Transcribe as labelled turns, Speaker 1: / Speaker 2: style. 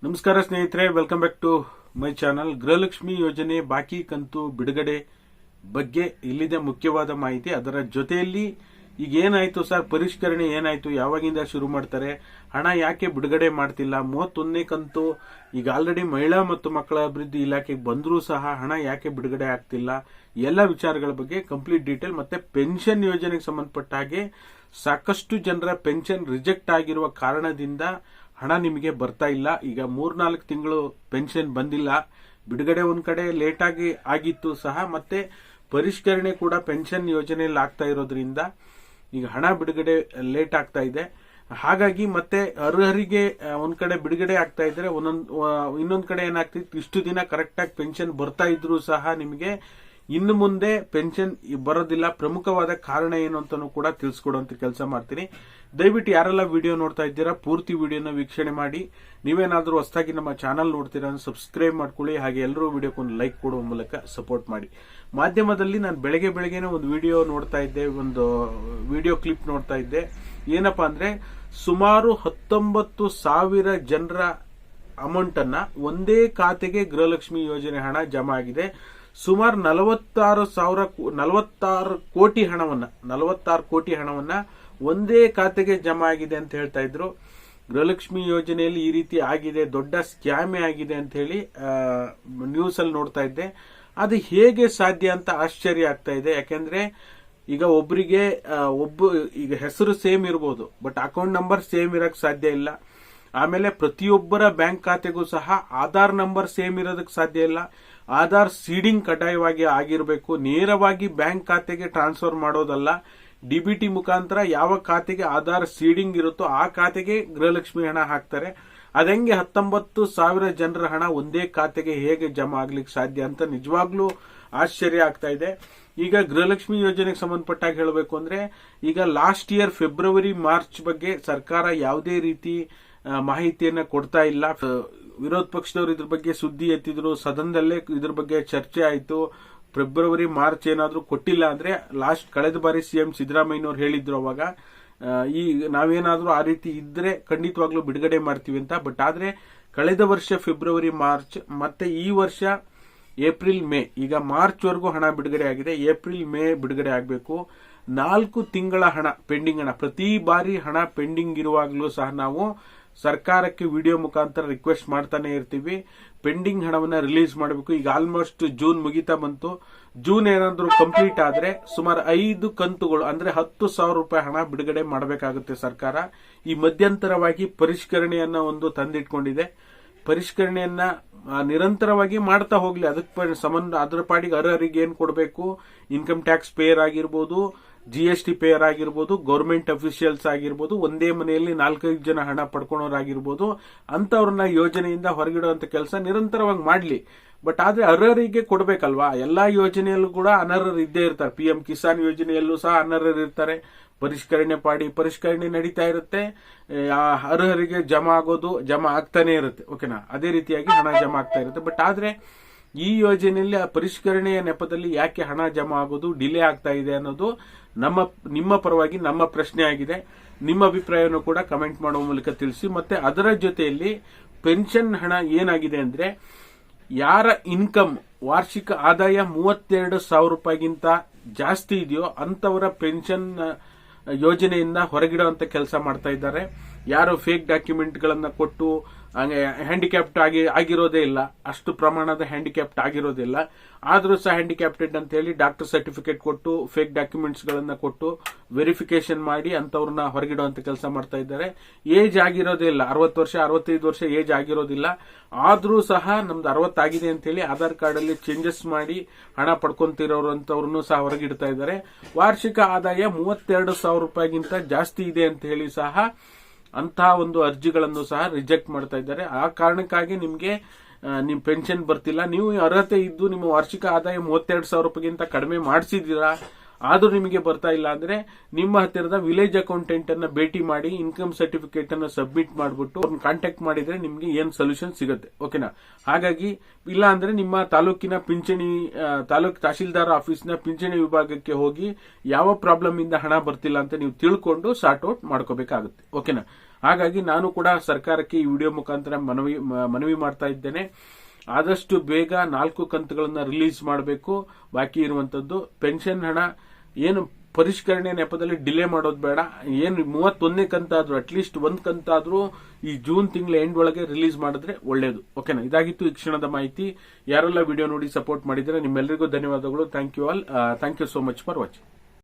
Speaker 1: ನಮಸ್ಕಾರ ಸ್ನೇಹಿತರೆ, welcome back to my channel. Gruhalakshmi ಯೋಜನೆ ಬಾಕಿ ಕಂತು ಬಿಡುಗಡೆ ಬಗ್ಗೆ ಇಲ್ಲಿದೆ ಮುಖ್ಯವಾದ ಮಾಹಿತಿ. ಅದರ ಜೊತೆಯಲ್ಲಿ ಈಗ ಏನಾಯ್ತು ಸರ್, ಪರಿಷ್ಕರಣೆ ಏನಾಯ್ತು, ಯಾವಾಗಿಂದ ಶುರು ಮಾಡ್ತಾರೆ, ಹಣ ಯಾಕೆ ಬಿಡುಗಡೆ ಮಾಡ್ತಿಲ್ಲ, 31ನೇ ಕಂತು ಈಗ ಆಲ್ರೆಡಿ ಮಹಿಳಾ ಮತ್ತು ಮಕ್ಕಳ ಅಭಿವೃದ್ಧಿ ಇಲಾಖೆಗೆ ಬಂದರೂ ಸಹ ಹಣ ಯಾಕೆ ಬಿಡುಗಡೆ ಆಗ್ತಿಲ್ಲ, ಎಲ್ಲ ವಿಚಾರಗಳ ಬಗ್ಗೆ ಕಂಪ್ಲೀಟ್ ಡೀಟೇಲ್. ಮತ್ತೆ ಪೆನ್ಷನ್ ಯೋಜನೆಗೆ ಸಂಬಂಧಪಟ್ಟ ಹಾಗೆ ಸಾಕಷ್ಟು ಜನರ ಪೆನ್ಷನ್ ರಿಜೆಕ್ಟ್ ಆಗಿರುವ ಕಾರಣದಿಂದ ಹಣ ನಿಮಗೆ ಬರ್ತಾ ಇಲ್ಲ. ಈಗ 3-4 ತಿಂಗಳು ಪೆನ್ಷನ್ ಬಂದಿಲ್ಲ, ಬಿಡುಗಡೆ ಒಂದ್ ಕಡೆ ಲೇಟ್ ಆಗಿ ಆಗಿತ್ತು ಸಹ, ಮತ್ತೆ ಪರಿಷ್ಕರಣೆ ಕೂಡ ಪೆನ್ಷನ್ ಯೋಜನೆಯಲ್ಲಿ ಆಗ್ತಾ ಇರೋದ್ರಿಂದ ಈಗ ಹಣ ಬಿಡುಗಡೆ ಲೇಟ್ ಆಗ್ತಾ ಇದೆ. ಹಾಗಾಗಿ ಮತ್ತೆ ಅರ್ಹರಿಗೆ ಒಂದ್ ಕಡೆ ಬಿಡುಗಡೆ ಆಗ್ತಾ ಇದ್ರೆ ಇನ್ನೊಂದ್ ಕಡೆ ಏನಾಗ್ತಿತ್ತು, ಇಷ್ಟು ದಿನ ಕರೆಕ್ಟ್ ಆಗಿ ಪೆನ್ಷನ್ ಬರ್ತಾ ಇದ್ರು ಸಹ ನಿಮಗೆ ಇನ್ನು ಮುಂದೆ ಪೆನ್ಷನ್ ಬರೋದಿಲ್ಲ. ಪ್ರಮುಖವಾದ ಕಾರಣ ಏನು ಅಂತಾನೂ ಕೂಡ ತಿಳಿಸ್ಕೊಡುವಂತ ಕೆಲಸ ಮಾಡ್ತೀನಿ. ದಯವಿಟ್ಟು ಯಾರೆಲ್ಲ ವಿಡಿಯೋ ನೋಡ್ತಾ ಇದ್ದೀರಾ ಪೂರ್ತಿ ವಿಡಿಯೋನ ವೀಕ್ಷಣೆ ಮಾಡಿ. ನೀವೇನಾದ್ರೂ ಹೊಸದಾಗಿ ನಮ್ಮ ಚಾನಲ್ ನೋಡ್ತೀರಾ ಸಬ್ಸ್ಕ್ರೈಬ್ ಮಾಡ್ಕೊಳ್ಳಿ. ಹಾಗೆ ಎಲ್ಲರೂ ವಿಡಿಯೋಕ್ಕೊಂದು ಲೈಕ್ ಕೊಡುವ ಮೂಲಕ ಸಪೋರ್ಟ್ ಮಾಡಿ. ಮಾಧ್ಯಮದಲ್ಲಿ ನಾನು ಬೆಳಗ್ಗೆನೆ ಒಂದು ವಿಡಿಯೋ ನೋಡ್ತಾ ಇದ್ದೆ, ಒಂದು ವಿಡಿಯೋ ಕ್ಲಿಪ್ ನೋಡ್ತಾ ಇದ್ದೆ. ಏನಪ್ಪಾ ಅಂದ್ರೆ, ಸುಮಾರು 19,000 ಜನರ ಅಮೌಂಟ್ ಅನ್ನ ಒಂದೇ ಖಾತೆಗೆ ಗೃಹಲಕ್ಷ್ಮಿ ಯೋಜನೆ ಹಣ ಜಮಾ ಆಗಿದೆ. ಸುಮಾರು 46 ಕೋಟಿ ಹಣವನ್ನ ಒಂದೇ ಖಾತೆಗೆ ಜಮಾ ಆಗಿದೆ ಅಂತ ಹೇಳ್ತಾ ಇದ್ರು. ಗೃಹಲಕ್ಷ್ಮಿ ಯೋಜನೆಯಲ್ಲಿ ಈ ರೀತಿ ಆಗಿದೆ, ದೊಡ್ಡ ಸ್ಕ್ಯಾಮೇ ಆಗಿದೆ ಅಂತ ಹೇಳಿ ನ್ಯೂಸ್ ಅಲ್ಲಿ ನೋಡ್ತಾ ಇದ್ದೆ. ಅದು ಹೇಗೆ ಸಾಧ್ಯ ಅಂತ ಆಶ್ಚರ್ಯ ಆಗ್ತಾ ಇದೆ. ಯಾಕೆಂದ್ರೆ ಈಗ ಒಬ್ಬರಿಗೆ ಈಗ ಹೆಸರು ಸೇಮ್ ಇರಬಹುದು, ಬಟ್ ಅಕೌಂಟ್ ನಂಬರ್ ಸೇಮ್ ಇರಕ್ ಸಾಧ್ಯ ಇಲ್ಲ. ಆಮೇಲೆ ಪ್ರತಿಯೊಬ್ಬರ ಬ್ಯಾಂಕ್ ಖಾತೆಗೂ ಸಹ ಆಧಾರ್ ನಂಬರ್ ಸೇಮ್ ಇರೋದಕ್ಕೆ ಸಾಧ್ಯ ಇಲ್ಲ. ಆಧಾರ್ ಸೀಡಿಂಗ್ ಕಡ್ಡಾಯವಾಗಿ ಆಗಿರಬೇಕು. ನೇರವಾಗಿ ಬ್ಯಾಂಕ್ ಖಾತೆಗೆ ಟ್ರಾನ್ಸ್ಫರ್ ಮಾಡೋದಲ್ಲ, ಡಿಬಿಟಿ ಮುಖಾಂತರ ಯಾವ ಖಾತೆಗೆ ಆಧಾರ್ ಸೀಡಿಂಗ್ ಇರುತ್ತೋ ಆ ಖಾತೆಗೆ ಗೃಹಲಕ್ಷ್ಮಿ ಹಣ ಹಾಕ್ತಾರೆ. ಅದಂಗೆ 19,000 ಜನರ ಹಣ ಒಂದೇ ಖಾತೆಗೆ ಹೇಗೆ ಜಮಾ ಆಗ್ಲಿಕ್ಕೆ ಸಾಧ್ಯ ಅಂತ ನಿಜವಾಗ್ಲೂ ಆಶ್ಚರ್ಯ ಆಗ್ತಾ ಇದೆ. ಈಗ ಗೃಹಲಕ್ಷ್ಮಿ ಯೋಜನೆಗೆ ಸಂಬಂಧಪಟ್ಟಾಗ ಹೇಳಬೇಕು ಅಂದ್ರೆ, ಈಗ ಲಾಸ್ಟ್ ಇಯರ್ ಫೆಬ್ರವರಿ ಮಾರ್ಚ್ ಬಗ್ಗೆ ಸರ್ಕಾರ ಯಾವುದೇ ರೀತಿ ಮಾಹಿತಿಯನ್ನ ಕೊಡ್ತಾ ಇಲ್ಲ. ವಿರೋಧ ಪಕ್ಷದವರು ಇದ್ರ ಬಗ್ಗೆ ಸುದ್ದಿ ಎತ್ತಿದ್ರು, ಸದನದಲ್ಲೇ ಇದ್ರ ಬಗ್ಗೆ ಚರ್ಚೆ ಆಯಿತು. ಫೆಬ್ರವರಿ ಮಾರ್ಚ್ ಏನಾದ್ರೂ ಕೊಟ್ಟಿಲ್ಲ ಅಂದ್ರೆ, ಕಳೆದ ಬಾರಿ ಸಿಎಂ ಸಿದ್ದರಾಮಯ್ಯನವರು ಹೇಳಿದ್ರು ಅವಾಗ, ಈ ನಾವೇನಾದ್ರೂ ಆ ರೀತಿ ಇದ್ರೆ ಖಂಡಿತವಾಗ್ಲೂ ಬಿಡುಗಡೆ ಮಾಡ್ತೀವಿ ಅಂತ. ಬಟ್ ಆದ್ರೆ ಕಳೆದ ವರ್ಷ ಫೆಬ್ರವರಿ ಮಾರ್ಚ್ ಮತ್ತೆ ಈ ವರ್ಷ ಏಪ್ರಿಲ್ ಮೇ, ಈಗ ಮಾರ್ಚ್ ವರೆಗೂ ಹಣ ಬಿಡುಗಡೆ ಆಗಿದೆ. ಏಪ್ರಿಲ್ ಮೇ ಬಿಡುಗಡೆ ಆಗಬೇಕು. 4 ತಿಂಗಳ ಹಣ ಪೆಂಡಿಂಗ್ ಹಣ, ಪ್ರತಿ ಬಾರಿ ಹಣ ಪೆಂಡಿಂಗ್ ಇರುವಾಗಲೂ ಸಹ ನಾವು ಸರ್ಕಾರಕ್ಕೆ ವಿಡಿಯೋ ಮುಖಾಂತರ ರಿಕ್ವೆಸ್ಟ್ ಮಾಡ್ತಾನೆ ಇರ್ತೀವಿ, ಪೆಂಡಿಂಗ್ ಹಣವನ್ನ ರಿಲೀಸ್ ಮಾಡಬೇಕು. ಈಗ ಆಲ್ಮೋಸ್ಟ್ ಜೂನ್ ಮುಗಿತಾ ಬಂತು. ಜೂನ್ ಏನಾದ್ರೂ ಕಂಪ್ಲೀಟ್ ಆದ್ರೆ ಸುಮಾರು 5 ಕಂತುಗಳು ಅಂದ್ರೆ 10,000 ರೂಪಾಯಿ ಹಣ ಬಿಡುಗಡೆ ಮಾಡಬೇಕಾಗುತ್ತೆ ಸರ್ಕಾರ. ಈ ಮಧ್ಯಂತರವಾಗಿ ಪರಿಷ್ಕರಣೆಯನ್ನ ಒಂದು ತಂದಿಟ್ಕೊಂಡಿದೆ. ಪರಿಷ್ಕರಣೆಯನ್ನ ನಿರಂತರವಾಗಿ ಮಾಡ್ತಾ ಹೋಗ್ಲಿ. ಅದಕ್ಕೆ ಸಂಬಂಧ ಅದರ ಪಾಡಿಗೆ ಅರ್ಹರಿಗೆ ಏನ್ ಕೊಡಬೇಕು, ಇನ್ಕಮ್ ಟ್ಯಾಕ್ಸ್ ಪೇಯರ್ ಆಗಿರ್ಬೋದು, GST ಪೇಯರ್ ಆಗಿರ್ಬೋದು, ಗೌರ್ಮೆಂಟ್ ಅಫಿಷಿಯಲ್ಸ್ ಆಗಿರ್ಬೋದು, ಒಂದೇ ಮನೆಯಲ್ಲಿ 4-5 ಜನ ಹಣ ಪಡ್ಕೊಳ್ಳೋರಾಗಿರ್ಬೋದು, ಅಂತವ್ರನ್ನ ಯೋಜನೆಯಿಂದ ಹೊರಗಿಡುವಂತ ಕೆಲಸ ನಿರಂತರವಾಗಿ ಮಾಡ್ಲಿ. ಬಟ್ ಆದ್ರೆ ಅರ್ಹರಿಗೆ ಕೊಡಬೇಕಲ್ವಾ. ಎಲ್ಲಾ ಯೋಜನೆಯಲ್ಲೂ ಕೂಡ ಅನರ್ಹರು ಇದ್ದೇ ಇರ್ತಾರೆ. PM ಕಿಸಾನ್ ಯೋಜನೆಯಲ್ಲೂ ಸಹ ಅನರ್ಹರು ಇರ್ತಾರೆ. ಪರಿಷ್ಕರಣೆ ನಡೀತಾ ಇರುತ್ತೆ, ಅರ್ಹರಿಗೆ ಜಮಾ ಆಗ್ತಾನೆ ಇರುತ್ತೆ. ಓಕೆನಾ, ಅದೇ ರೀತಿಯಾಗಿ ಹಣ ಜಮಾ ಆಗ್ತಾ ಇರುತ್ತೆ. ಬಟ್ ಆದ್ರೆ ಈ ಯೋಜನೆಯಲ್ಲಿ ಆ ಪರಿಷ್ಕರಣೆಯ ನೆಪದಲ್ಲಿ ಯಾಕೆ ಹಣ ಜಮಾ ಆಗೋದು ಡಿಲೇ ಆಗ್ತಾ ಇದೆ ಅನ್ನೋದು ನಿಮ್ಮ ಪರವಾಗಿ ನಮ್ಮ ಪ್ರಶ್ನೆ ಆಗಿದೆ. ನಿಮ್ಮ ಅಭಿಪ್ರಾಯವನ್ನು ಕೂಡ ಕಮೆಂಟ್ ಮಾಡುವ ಮೂಲಕ ತಿಳಿಸಿ. ಮತ್ತೆ ಅದರ ಜೊತೆಯಲ್ಲಿ ಪೆನ್ಷನ್ ಹಣ ಏನಾಗಿದೆ ಅಂದ್ರೆ, ಯಾರ ಇನ್ಕಮ್ ವಾರ್ಷಿಕ ಆದಾಯ 32,000 ರೂಪಾಯಿಗಿಂತ ಜಾಸ್ತಿ ಇದೆಯೋ ಅಂತವರ ಪೆನ್ಷನ್ ಯೋಜನೆಯಿಂದ ಹೊರಗಿಡುವಂತ ಕೆಲಸ ಮಾಡ್ತಾ ಇದ್ದಾರೆ. ಯಾರು ಫೇಕ್ ಡಾಕ್ಯುಮೆಂಟ್ ಗಳನ್ನ ಕೊಟ್ಟು ಹ್ಯಾಂಡಿಕ್ಯಾಪ್ಟ್ ಆಗಿರೋದೇ ಇಲ್ಲ, ಅಷ್ಟು ಪ್ರಮಾಣದ ಹ್ಯಾಂಡಿಕ್ಯಾಪ್ಟ್ ಆಗಿರೋದಿಲ್ಲ, ಆದ್ರೂ ಸಹ ಹ್ಯಾಂಡಿಕ್ಯಾಪ್ಟೆಡ್ ಅಂತ ಹೇಳಿ ಡಾಕ್ಟರ್ ಸರ್ಟಿಫಿಕೇಟ್ ಕೊಟ್ಟು ಫೇಕ್ ಡಾಕ್ಯುಮೆಂಟ್ಸ್ ಗಳನ್ನ ಕೊಟ್ಟು ವೆರಿಫಿಕೇಶನ್ ಮಾಡಿ ಅಂತವ್ರನ್ನ ಹೊರಗಿಡುವಂತ ಕೆಲಸ ಮಾಡ್ತಾ ಇದ್ದಾರೆ. ಏಜ್ ಆಗಿರೋದೇ ಇಲ್ಲ, 60 ವರ್ಷ 65 ವರ್ಷ ಏಜ್ ಆಗಿರೋದಿಲ್ಲ, ಆದ್ರೂ ಸಹ ನಮ್ದು 60 ಆಗಿದೆ ಅಂತ ಹೇಳಿ ಆಧಾರ್ ಕಾರ್ಡ್ ಅಲ್ಲಿ ಚೇಂಜಸ್ ಮಾಡಿ ಹಣ ಪಡ್ಕೊಂತಿರೋರು ಅಂತವ್ರನ್ನು ಸಹ ಹೊರಗಿಡ್ತಾ ಇದ್ದಾರೆ. ವಾರ್ಷಿಕ ಆದಾಯ 32,000 ರೂಪಾಯಿಗಿಂತ ಜಾಸ್ತಿ ಇದೆ ಅಂತ ಹೇಳಿ ಸಹ ಅಂತಹ ಒಂದು ಅರ್ಜಿಗಳನ್ನು ಸಹ ರಿಜೆಕ್ಟ್ ಮಾಡ್ತಾ ಇದ್ದಾರೆ. ಆ ಕಾರಣಕ್ಕಾಗಿ ನಿಮ್ಗೆ ನಿಮ್ ಪೆನ್ಷನ್ ಬರ್ತಿಲ್ಲ. ನೀವು ಅರ್ಹತೆ ಇದ್ದು ನಿಮ್ಮ ವಾರ್ಷಿಕ ಆದಾಯ 32,000 ರೂಪಾಯಿಗಿಂತ ಕಡಿಮೆ ಮಾಡಿಸಿದೀರಾ, ಆದ್ರೂ ನಿಮಗೆ ಬರ್ತಾ ಇಲ್ಲ ಅಂದ್ರೆ ನಿಮ್ಮ ಹತ್ತಿರದ ವಿಲೇಜ್ ಅಕೌಂಟೆಂಟ್ ಅನ್ನ ಭೇಟಿ ಮಾಡಿ ಇನ್ಕಮ್ ಸರ್ಟಿಫಿಕೇಟ್ ಅನ್ನ ಸಬ್ಮಿಟ್ ಮಾಡಿಬಿಟ್ಟು ಅವ್ರನ್ನ ಕಾಂಟ್ಯಾಕ್ಟ್ ಮಾಡಿದ್ರೆ ನಿಮ್ಗೆ ಏನ್ ಸೊಲ್ಯೂಷನ್ ಸಿಗುತ್ತೆ. ಓಕೆನಾ, ಹಾಗಾಗಿ ಇಲ್ಲ ಅಂದ್ರೆ ನಿಮ್ಮ ತಾಲೂಕಿನ ತಾಲೂಕ್ ತಹಶೀಲ್ದಾರ್ ಆಫೀಸ್ನ ಪಿಂಚಣಿ ವಿಭಾಗಕ್ಕೆ ಹೋಗಿ ಯಾವ ಪ್ರಾಬ್ಲಮ್ ಇಂದ ಹಣ ಬರ್ತಿಲ್ಲ ಅಂತ ನೀವು ತಿಳ್ಕೊಂಡು ಸಾರ್ಟ್ ಔಟ್ ಮಾಡ್ಕೋಬೇಕಾಗುತ್ತೆ. ಓಕೆನಾ, ಹಾಗಾಗಿ ನಾನು ಕೂಡ ಸರ್ಕಾರಕ್ಕೆ ಈ ವಿಡಿಯೋ ಮುಖಾಂತರ ಮನವಿ ಮಾಡ್ತಾ ಇದ್ದೇನೆ. ಆದಷ್ಟು ಬೇಗ 4 ಕಂತುಗಳನ್ನ ರಿಲೀಸ್ ಮಾಡಬೇಕು. ಬಾಕಿ ಇರುವಂತದ್ದು ಪೆನ್ಷನ್ ಹಣ ಏನು ಪರಿಷ್ಕರಣೆ ನೆಪದಲ್ಲಿ ಡಿಲೇ ಮಾಡೋದು ಬೇಡ. ಏನು 31ನೇ ಕಂತಾದ್ರೂ ಅಟ್ಲೀಸ್ಟ್ 1 ಕಂತಾದ್ರೂ ಈ ಜೂನ್ ತಿಂಗಳ ಎಂಡ್ ಒಳಗೆ ರಿಲೀಸ್ ಮಾಡಿದ್ರೆ ಒಳ್ಳೇದು. ಓಕೆನಾ? ಇದಾಗಿತ್ತು ಈ ಕ್ಷಣದ ಮಾಹಿತಿ. ಯಾರೆಲ್ಲ ವಿಡಿಯೋ ನೋಡಿ ಸಪೋರ್ಟ್ ಮಾಡಿದ್ರೆ ನಿಮ್ಮೆಲ್ಲರಿಗೂ ಧನ್ಯವಾದಗಳು. Thank you all. Thank you so much for watching.